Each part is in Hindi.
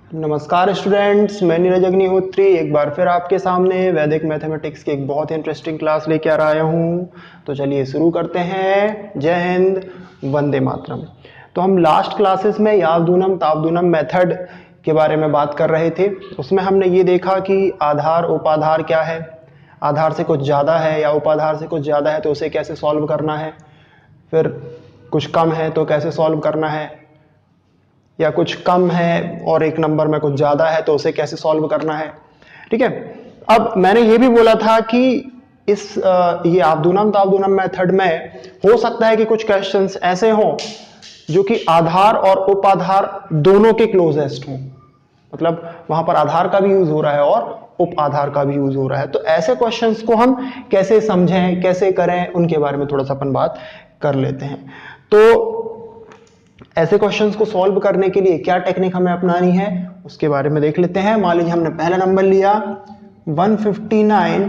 नमस्कार स्टूडेंट्स, मैं नीरज अग्निहोत्री एक बार फिर आपके सामने वैदिक मैथमेटिक्स की एक बहुत ही इंटरेस्टिंग क्लास लेकर आया हूँ। तो चलिए शुरू करते हैं। जय हिंद, वंदे मातरम। तो हम लास्ट क्लासेस में यावदूनम तावदूनम मेथड के बारे में बात कर रहे थे। उसमें हमने ये देखा कि आधार उपाधार क्या है, आधार से कुछ ज़्यादा है या उपाधार से कुछ ज़्यादा है तो उसे कैसे सॉल्व करना है, फिर कुछ कम है तो कैसे सॉल्व करना है, या कुछ कम है और एक नंबर में कुछ ज्यादा है तो उसे कैसे सॉल्व करना है। ठीक है। अब मैंने ये भी बोला था कि ये यावदूनम तावदूनम मेथड में हो सकता है कि कुछ क्वेश्चंस ऐसे हों जो कि आधार और उपाधार दोनों के क्लोजेस्ट हों, मतलब वहां पर आधार का भी यूज हो रहा है और उप आधार का भी यूज हो रहा है। तो ऐसे क्वेश्चंस को हम कैसे समझें, कैसे करें, उनके बारे में थोड़ा सा अपन बात कर लेते हैं। तो ऐसे क्वेश्चंस को सॉल्व करने के लिए क्या टेक्निक हमें अपनानी है उसके बारे में देख लेते हैं। मान लीजिए हमने पहला नंबर लिया 159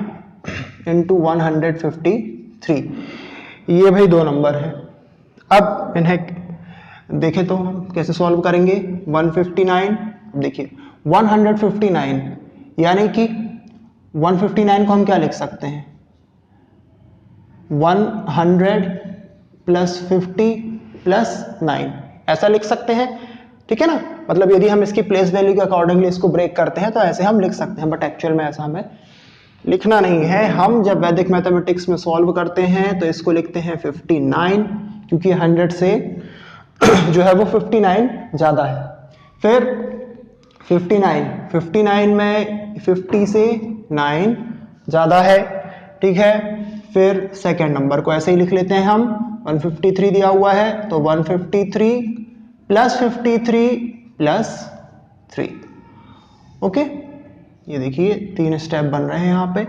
इंटू 153, ये भाई दो नंबर है। अब इन्हें देखें तो हम कैसे सॉल्व करेंगे। 159, देखिए 159 यानी कि 159 को हम क्या लिख सकते हैं, 100 प्लस 50 प्लस 9 ऐसा लिख सकते हैं। ठीक है ना, मतलब यदि हम इसकी प्लेस वैल्यू के अकॉर्डिंगली इसको ब्रेक करते हैं तो ऐसे हम लिख सकते हैं, बट एक्चुअल में ऐसा हमें लिखना नहीं है। हम जब वैदिक मैथमेटिक्स में सॉल्व करते हैं तो इसको लिखते हैं 59, क्योंकि 100 से जो है वो 59 ज्यादा है। फिर 59 में 50 से 9 ज्यादा है। ठीक है। फिर सेकेंड नंबर को ऐसे ही लिख लेते हैं हम, 153 दिया हुआ है तो 153 प्लस 53 प्लस 3। ओके, ये देखिए 3 स्टेप बन रहे हैं यहाँ पे।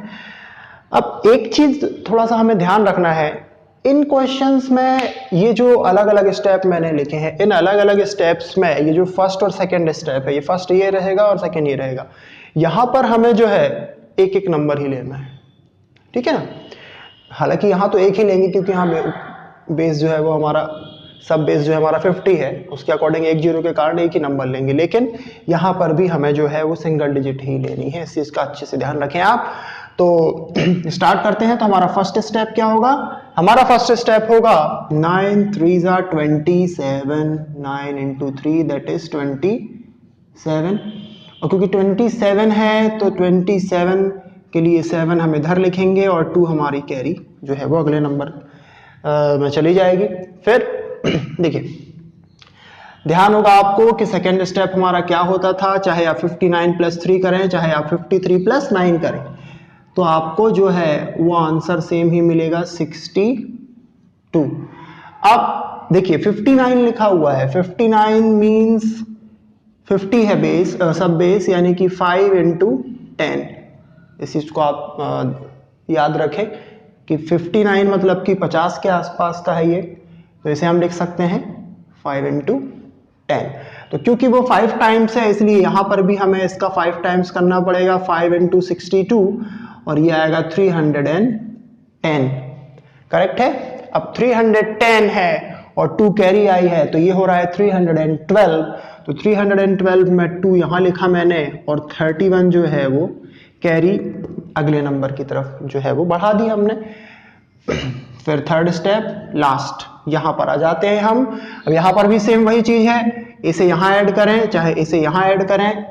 अब एक चीज थोड़ा सा हमें ध्यान रखना है, इन क्वेश्चंस में ये जो अलग अलग स्टेप मैंने लिखे हैं, इन अलग अलग स्टेप्स में ये जो फर्स्ट और सेकेंड स्टेप है, ये फर्स्ट ये रहेगा और सेकेंड ये रहेगा। यहां पर हमें जो है एक एक नंबर ही लेना है। ठीक है ना, हालांकि यहाँ तो एक ही लेंगे क्योंकि यहाँ बेस जो है वो हमारा सब बेस जो है हमारा 50 है, उसके अकॉर्डिंग एक जीरो के कारण एक ही नंबर लेंगे, लेकिन यहाँ पर भी हमें जो है वो सिंगल डिजिट ही लेनी है। इस चीज का अच्छे से ध्यान रखें आप। तो स्टार्ट करते हैं। तो हमारा फर्स्ट स्टेप क्या होगा, हमारा फर्स्ट स्टेप होगा 9 3 27, 9 इंटू 3 दैट इज 27। और क्योंकि 27 है तो 27 के लिए 7 हम इधर लिखेंगे और 2 हमारी कैरी जो है वो अगले नंबर में चली जाएगी। फिर देखिए ध्यान होगा आपको कि सेकेंड स्टेप हमारा क्या होता था, चाहे आप 59 प्लस 3 करें, चाहे आप 53 प्लस 9 करें, तो आपको जो है वो आंसर सेम ही मिलेगा 62। अब देखिए 59 लिखा हुआ है, 59 मींस 50 है बेस, सब बेस, यानी कि 5 इंटू 10। इस चीज को आप याद रखें कि 59 मतलब कि 50 के आसपास का है ये, तो इसे हम लिख सकते हैं 5 इंटू 10। तो क्योंकि वो 5 टाइम्स है इसलिए यहां पर भी हमें इसका 5 टाइम्स करना पड़ेगा, 5 इंटू 62, और ये आएगा 310। करेक्ट है। अब 310 है और 2 कैरी आई है तो ये हो रहा है 312। तो 312 में 2 यहां लिखा मैंने और 31 जो है वो कैरी अगले नंबर की तरफ जो है वो बढ़ा दी हमने। फिर थर्ड स्टेप लास्ट, यहां पर आ जाते हैं हम। अब यहां पर भी सेम वही चीज है, इसे यहां ऐड करें चाहे इसे यहां ऐड करें,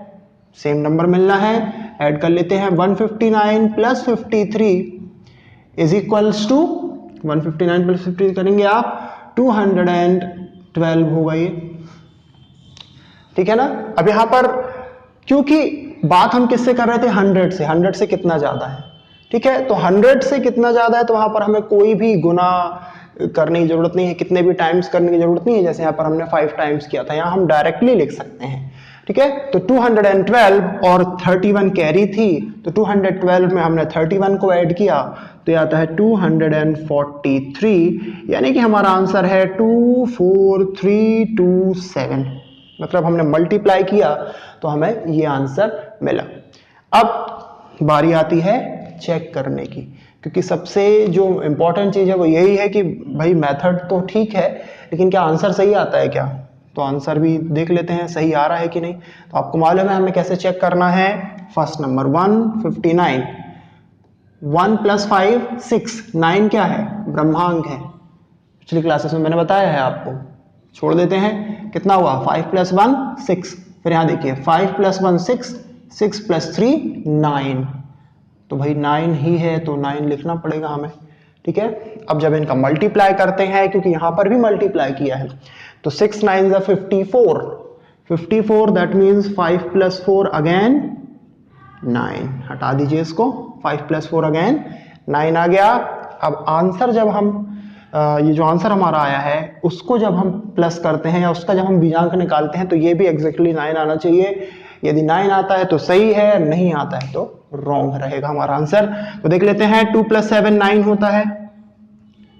सेम नंबर मिलना है। ऐड कर लेते हैं 159 plus 53 is equals to 159 plus 53 करेंगे आप 212 होगा ये। ठीक है ना। अब यहां पर क्योंकि बात हम किससे कर रहे थे, 100 से, 100 से कितना ज्यादा है। ठीक है, तो 100 से कितना ज्यादा है तो वहां पर हमें कोई भी गुना करने की जरूरत नहीं है, कितने भी टाइम्स करने की जरूरत नहीं है। जैसे यहाँ पर हमने 5 टाइम्स किया था, यहाँ हम डायरेक्टली लिख सकते हैं। ठीक है, तो 212 और 31 कैरी थी, तो 212 में हमने 31 को ऐड किया तो ये आता है 243, यानी कि हमारा आंसर है 24327। मतलब हमने मल्टीप्लाई किया तो हमें ये आंसर मिला। अब बारी आती है चेक करने की, क्योंकि सबसे जो इंपॉर्टेंट चीज है वो यही है कि भाई मेथड तो ठीक है लेकिन क्या आंसर सही आता है क्या। तो आंसर भी देख लेते हैं सही आ रहा है कि नहीं। तो आपको मालूम है हमें कैसे चेक करना है। फर्स्ट नंबर 159, 1 + 5 6, 9 क्या है, ब्रह्मांक है, पिछली क्लासेस में मैंने बताया है आपको। छोड़ देते हैं, कितना हुआ 5 + 1 6, फिर यहाँ देखिए 5 + 1 6, 6 + 3 9, तो भाई 9 ही है तो 9 लिखना पड़ेगा हमें, ठीक है। अब जब इनका मल्टीप्लाई करते हैं, क्योंकि यहां पर भी मल्टीप्लाई किया है, तो 6 9 = 54, 54 दैट मीन्स 5 + 4 अगेन 9, हटा दीजिए इसको, 5 + 4 अगेन 9 आ गया। अब आंसर जब हम ये जो आंसर हमारा आया है उसको जब हम प्लस करते हैं या उसका जब हम बीजांक निकालते हैं तो ये भी एग्जैक्टली 9 आना चाहिए। यदि 9 आता है तो सही है, नहीं आता है तो रॉन्ग रहेगा हमारा आंसर। तो देख लेते हैं, 2 + 7 9 होता है,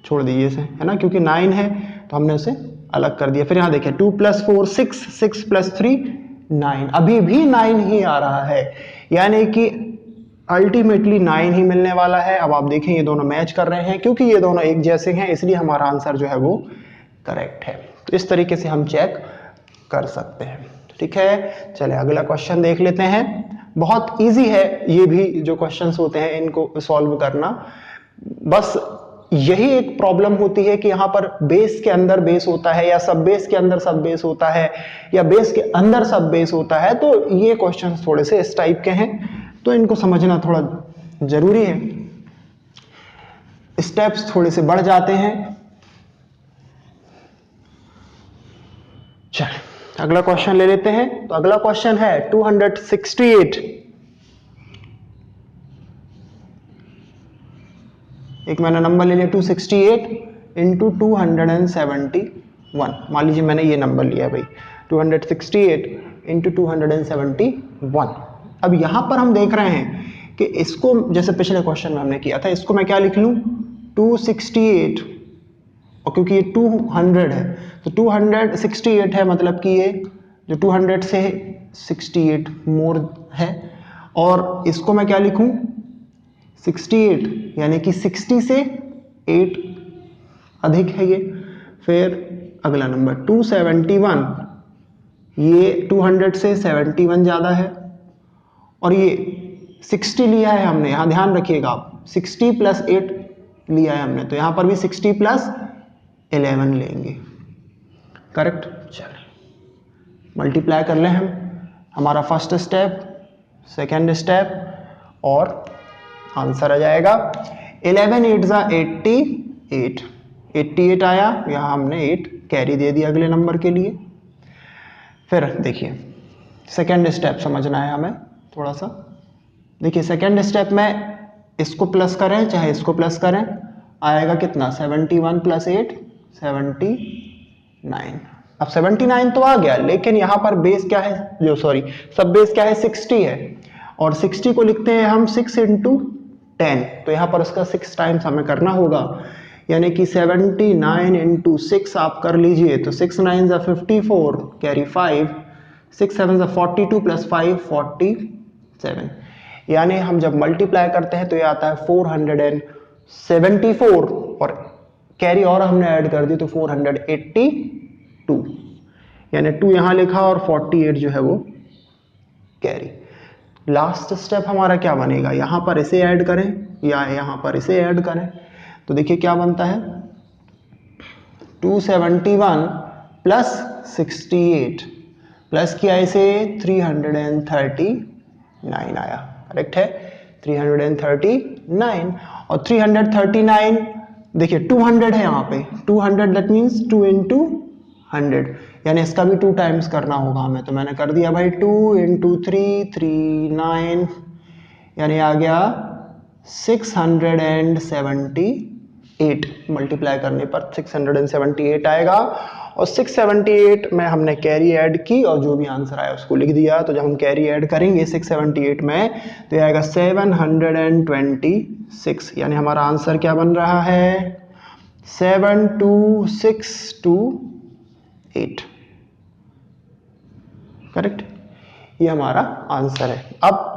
छोड़ दीजिए इसे, है ना, क्योंकि 9 है तो हमने उसे अलग कर दिया। फिर यहाँ देखिए 2 + 4 6, 6 + 3 9, अभी भी 9 ही आ रहा है, यानी कि अल्टीमेटली 9 ही मिलने वाला है। अब आप देखें ये दोनों मैच कर रहे हैं, क्योंकि ये दोनों एक जैसे हैं इसलिए हमारा आंसर जो है वो करेक्ट है। तो इस तरीके से हम चेक कर सकते हैं, ठीक है। चले अगला क्वेश्चन देख लेते हैं। बहुत इजी है ये भी जो क्वेश्चंस होते हैं इनको सॉल्व करना, बस यही एक प्रॉब्लम होती है कि यहाँ पर बेस के अंदर बेस होता है या सब बेस के अंदर सब बेस होता है या बेस के अंदर सब बेस होता है, तो ये क्वेश्चंस थोड़े से इस टाइप के हैं, तो इनको समझना थोड़ा जरूरी है, स्टेप्स थोड़े से बढ़ जाते हैं। चलिए अगला क्वेश्चन ले लेते हैं। तो अगला क्वेश्चन है 268, एक मैंने नंबर ले लिया 268 × 271, मान लीजिए मैंने ये नंबर लिया भाई 268 × 271। अब यहां पर हम देख रहे हैं कि इसको जैसे पिछले क्वेश्चन में हमने किया था, इसको मैं क्या लिख लूं 268, और क्योंकि ये 200 है तो 268 है, मतलब कि ये जो 200 से 68 मोर है, और इसको मैं क्या लिखूं 68, यानी कि 60 से 8 अधिक है ये। फिर अगला नंबर 271, ये 200 से 71 ज्यादा है, और ये 60 लिया है हमने, यहां ध्यान रखिएगा आप 60 + 8 लिया है हमने, तो यहां पर भी 60 + 11 लेंगे, करेक्ट। चलिए मल्टीप्लाई कर लें हम, हमारा फर्स्ट स्टेप, सेकेंड स्टेप, और आंसर आ जाएगा 11 8 = 88, 88 आया, यहां हमने 8 कैरी दे दिया अगले नंबर के लिए। फिर देखिए सेकेंड स्टेप समझना है हमें थोड़ा सा। देखिए सेकेंड स्टेप में इसको प्लस करें चाहे इसको प्लस करें, आएगा कितना 71 + 8 79। अब 79 तो आ गया, लेकिन यहां पर बेस क्या है, जो सॉरी सब बेस क्या है 60 है, और 60 को लिखते हैं हम 6 × 10, तो यहां पर उसका 6 टाइम्स हमें करना होगा, यानी कि 79 × 6 आप कर लीजिए, तो 6 9 = 54 कैरी 5, 6 7 = 42 + 5 47, यानी हम जब मल्टीप्लाई करते हैं तो ये आता है 474, और कैरी और हमने ऐड कर दी तो 482, यानी 2 यहां लिखा और 48 जो है वो कैरी। लास्ट स्टेप हमारा क्या बनेगा, यहां पर इसे ऐड करें या यहां पर इसे ऐड करें, तो देखिए क्या बनता है 271 + 68 प्लस किया इसे 339 आया, करेक्ट है 339, और 339 देखिए 200 है यहाँ पे 200, दैट मीन्स 2 × 100, यानी इसका भी 2 टाइम्स करना होगा हमें, तो मैंने कर दिया भाई 2 × 3 39, यानी आ गया 678, मल्टीप्लाई करने पर 678 आएगा, और 678 में हमने कैरी ऐड की और जो भी आंसर आया उसको लिख दिया। तो जब हम कैरी ऐड करेंगे 678 में तो ये आएगा 726, यानी हमारा आंसर क्या बन रहा है 72628, करेक्ट, ये हमारा आंसर है। अब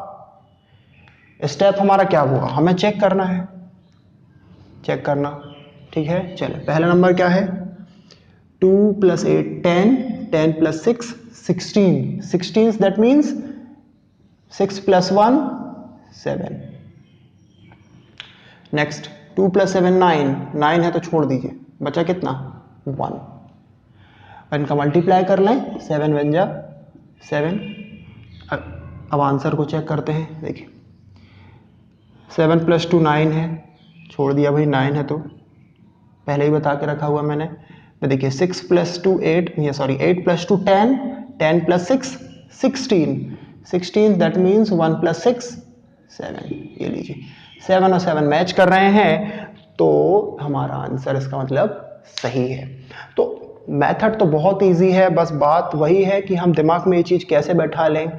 स्टेप हमारा क्या हुआ, हमें चेक करना है, चेक करना, ठीक है। चलिए पहला नंबर क्या है 2 plus 8 10, 10 plus 6 16, 16 that means 6 plus 1 7. Next 2 plus 7 9, 9 है तो छोड़ दीजिए, बचा कितना 1. इनका मल्टीप्लाई कर लें, 7 1 जा 7. अब आंसर को चेक करते हैं. देखिए 7 plus 2 9 है, छोड़ दिया भाई, 9 है तो पहले ही बता के रखा हुआ मैंने. तो देखिए 6 plus 2 8, ये sorry 8 plus 2 10, 10 plus 6 16, 16 that means 1 plus 6 7. ये लीजिए 7 और 7 मैच कर रहे हैं तो हमारा आंसर इसका मतलब सही है. तो मेथड तो बहुत इजी है, बस बात वही है कि हम दिमाग में ये चीज़ कैसे बैठा लें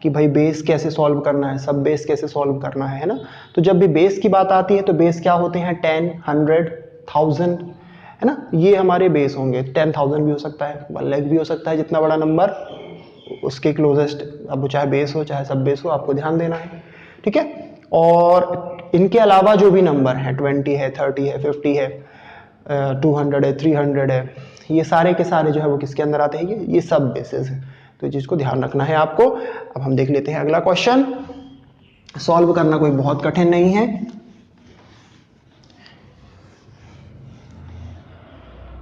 कि भाई बेस कैसे सॉल्व करना है, सब बेस कैसे सॉल्व करना है ना. तो जब भी बेस की बात आती है तो बेस क्या होते हैं 10, 100, 1000 है ना, ये हमारे बेस होंगे. 10,000 भी हो सकता है, 1 लाख भी हो सकता है, जितना बड़ा नंबर उसके क्लोजेस्ट, अब वो चाहे बेस हो चाहे सब बेस हो, आपको ध्यान देना है. ठीक है. और इनके अलावा जो भी नंबर है 20 है 30 है 50 है 200 है 300 है, ये सारे के सारे जो है वो किसके अंदर आते हैं, ये सब बेसिस है. तो इस चीज़ को ध्यान रखना है आपको. अब हम देख लेते हैं अगला क्वेश्चन. सॉल्व करना कोई बहुत कठिन नहीं है.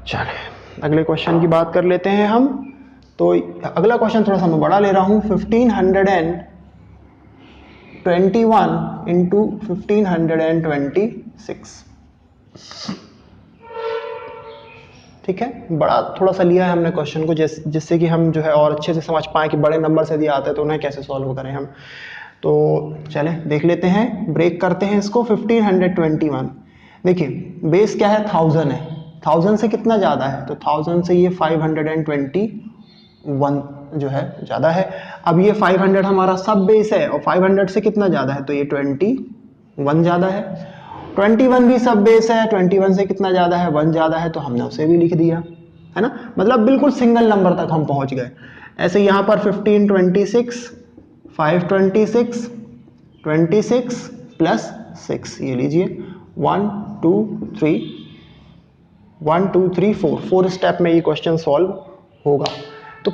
चलिए अगले क्वेश्चन की बात कर लेते हैं हम. तो अगला क्वेश्चन थोड़ा सा मैं बड़ा ले रहा हूं. 1521 इंटू 1526. ठीक है, बड़ा थोड़ा सा लिया है हमने क्वेश्चन को, जिससे कि हम जो है और अच्छे से समझ पाए कि बड़े नंबर से दिया आता है तो उन्हें कैसे सॉल्व करें हम. तो चले देख लेते हैं, ब्रेक करते हैं इसको. 1521 देखिए बेस क्या है 1000 है, 1000 से कितना ज़्यादा है, तो 1000 से ये 521 जो है ज़्यादा है. अब ये 500 हमारा सब बेस है और 500 से कितना ज़्यादा है, तो ये 21 ज़्यादा है. 21 भी सब बेस है, 21 से कितना ज़्यादा है 1 ज़्यादा है, तो हमने उसे भी लिख दिया है ना. मतलब बिल्कुल सिंगल नंबर तक हम पहुँच गए. ऐसे यहाँ पर 1526 526 26 प्लस 6, ये लीजिए 1 2 3 1 2 3 4, 4 स्टेप में ये क्वेश्चन सॉल्व होगा. तो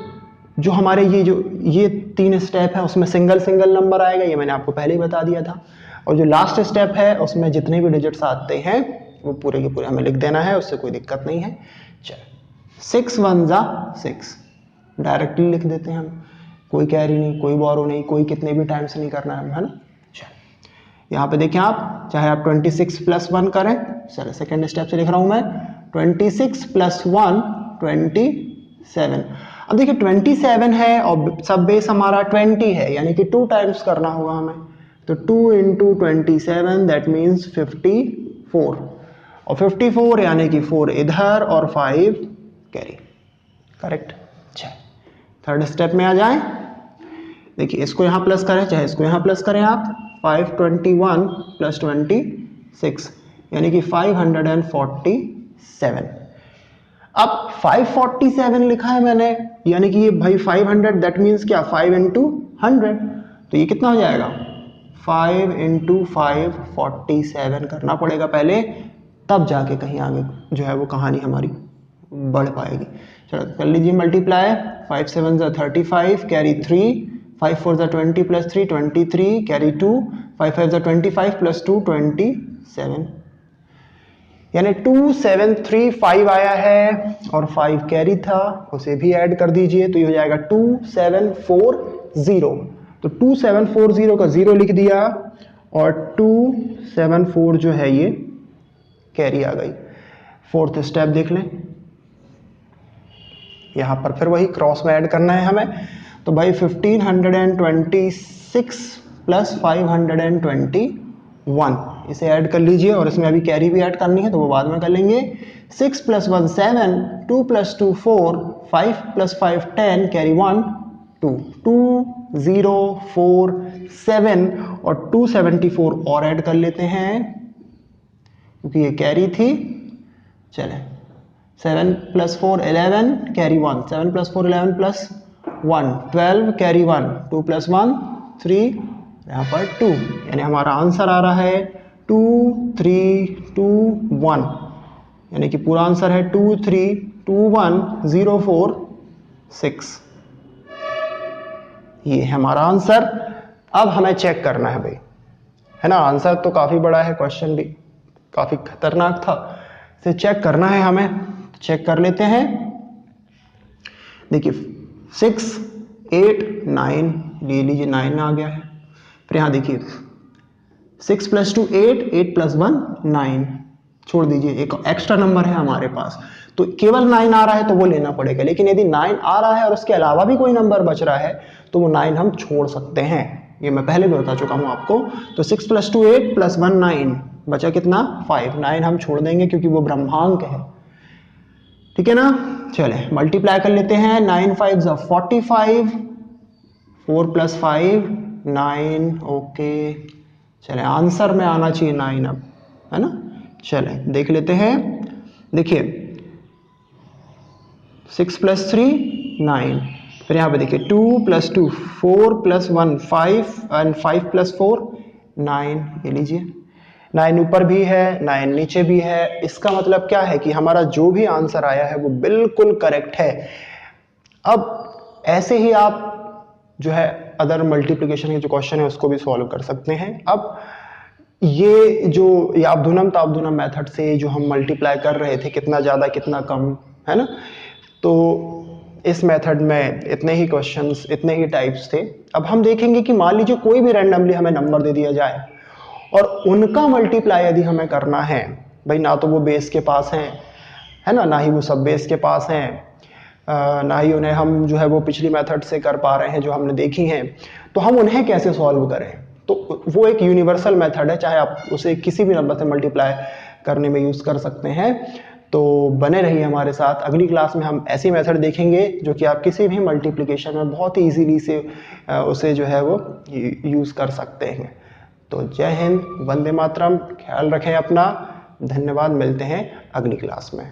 जो हमारे ये 3 स्टेप है उसमें सिंगल सिंगल नंबर आएगा, ये मैंने आपको पहले ही बता दिया था. और जो लास्ट स्टेप है उसमें जितने भी डिजिट्स आते हैं वो पूरे के पूरे हमें लिख देना है, उससे कोई दिक्कत नहीं है. चलो 6 1 जा 6 डायरेक्टली लिख देते हैं हम, कोई कैरी नहीं, कोई बोरो नहीं, कोई कितने भी टाइम से नहीं करना है ना. चलो यहाँ पे देखें आप, चाहे आप 26 प्लस 1 करें. चलो सेकेंड स्टेप से लिख रहा हूँ मैं, 26 प्लस 1 27. अब देखिए 27 है और सब बेस हमारा 20 है, यानी कि 2 टाइम्स करना होगा हमें. तो 2 इंटू 27 दैट मीन्स 54, और 54 यानी कि 4 इधर और 5 कैरी. करेक्ट. थर्ड स्टेप में आ जाएं. देखिए इसको यहाँ प्लस करें चाहे इसको यहाँ प्लस करें आप. 521 प्लस 26 यानी कि 547. अब 547 लिखा है मैंने, यानी कि ये भाई 500 दैट मीन्स क्या 5 इंटू 100, तो ये कितना हो जाएगा 5 इंटू 5 47 करना पड़ेगा पहले, तब जाके कहीं आगे जो है वो कहानी हमारी बढ़ पाएगी. चलो कर लीजिए मल्टीप्लाई. 5 7 जा 35 कैरी 3, 5 4 जा 20 प्लस 3 23 कैरी 2, 5 5 जा 25 प्लस 2 27, यानी 2735 आया है और 5 कैरी था, उसे भी ऐड कर दीजिए तो ये हो जाएगा 2740. तो 2740 का 0 लिख दिया और 274 जो है ये कैरी आ गई. फोर्थ स्टेप देख लें, यहाँ पर फिर वही क्रॉस में ऐड करना है हमें. तो भाई 1526 प्लस 521 इसे ऐड कर लीजिए, और इसमें अभी कैरी भी ऐड करनी है तो वो बाद में कर लेंगे. 6 प्लस 1 7, 2 प्लस 2 4, 5 प्लस 5 10 कैरी 1 2, 2047 और 274 और ऐड कर लेते हैं क्योंकि ये कैरी थी. चले 7 plus 4 11 carry 1, 7 plus 4 11 plus 1 12 carry 1, 2 plus 1 3, यहाँ पर 2, यानी हमारा आंसर आ रहा है 2321, यानी कि पूरा आंसर है 2321. 21046। ये है हमारा आंसर। अब हमें चेक करना है भाई, है ना। आंसर तो काफी बड़ा है, क्वेश्चन भी काफी खतरनाक था, इसे चेक करना है हमें। चेक कर लेते हैं। देखिए 6 8 9 ले लीजिए, 9 आ गया है। फिर यहाँ देखिए 6 + 2 8, 8 + 1 9, छोड़ दीजिए, एक एक्स्ट्रा नंबर है हमारे पास, तो केवल 9 आ रहा है तो वो लेना पड़ेगा। लेकिन यदि 9 आ रहा है और उसके अलावा भी कोई नंबर बच रहा है तो वो 9 हम छोड़ सकते हैं, ये मैं पहले भी बता चुका हूं आपको। तो 6 + 2 8 + 1 9, बचा कितना 5। 9 हम छोड़ देंगे क्योंकि वो ब्रह्मांक है, ठीक है ना। चले मल्टीप्लाई कर लेते हैं। 9 5 45, 4 + 5 9, ओके। चले आंसर में आना चाहिए 9 अब, है ना। चले देख लेते हैं। देखिए 6 + 3 9, फिर यहाँ पे देखिए 2 + 2 4 + 1 5 एंड 5 + 4 9, ये लीजिए 9 ऊपर भी है 9 नीचे भी है। इसका मतलब क्या है कि हमारा जो भी आंसर आया है वो बिल्कुल करेक्ट है। अब ऐसे ही आप जो है अदर मल्टीप्लिकेशन के जो क्वेश्चन है उसको भी सॉल्व कर सकते हैं। अब ये जो याबधुनम ताबधुनम मेथड से जो हम मल्टीप्लाई कर रहे थे, कितना ज़्यादा कितना कम, है ना, तो इस मेथड में इतने ही क्वेश्चंस, इतने ही टाइप्स थे। अब हम देखेंगे कि मान लीजिए कोई भी रैंडमली हमें नंबर दे दिया जाए और उनका मल्टीप्लाई यदि हमें करना है, भाई ना तो वो बेस के पास हैं, है ना ही वो सब बेस के पास हैं, ना ही उन्हें हम जो है वो पिछली मेथड से कर पा रहे हैं जो हमने देखी हैं, तो हम उन्हें कैसे सॉल्व करें। तो वो एक यूनिवर्सल मेथड है, चाहे आप उसे किसी भी नंबर से मल्टीप्लाई करने में यूज कर सकते हैं। तो बने रहिए हमारे साथ, अगली क्लास में हम ऐसी मेथड देखेंगे जो कि आप किसी भी मल्टीप्लिकेशन में बहुत ही ईजीली से उसे जो है वो यूज कर सकते हैं। तो जय हिंद, वंदे मातरम, ख्याल रखें अपना, धन्यवाद, मिलते हैं अगली क्लास में।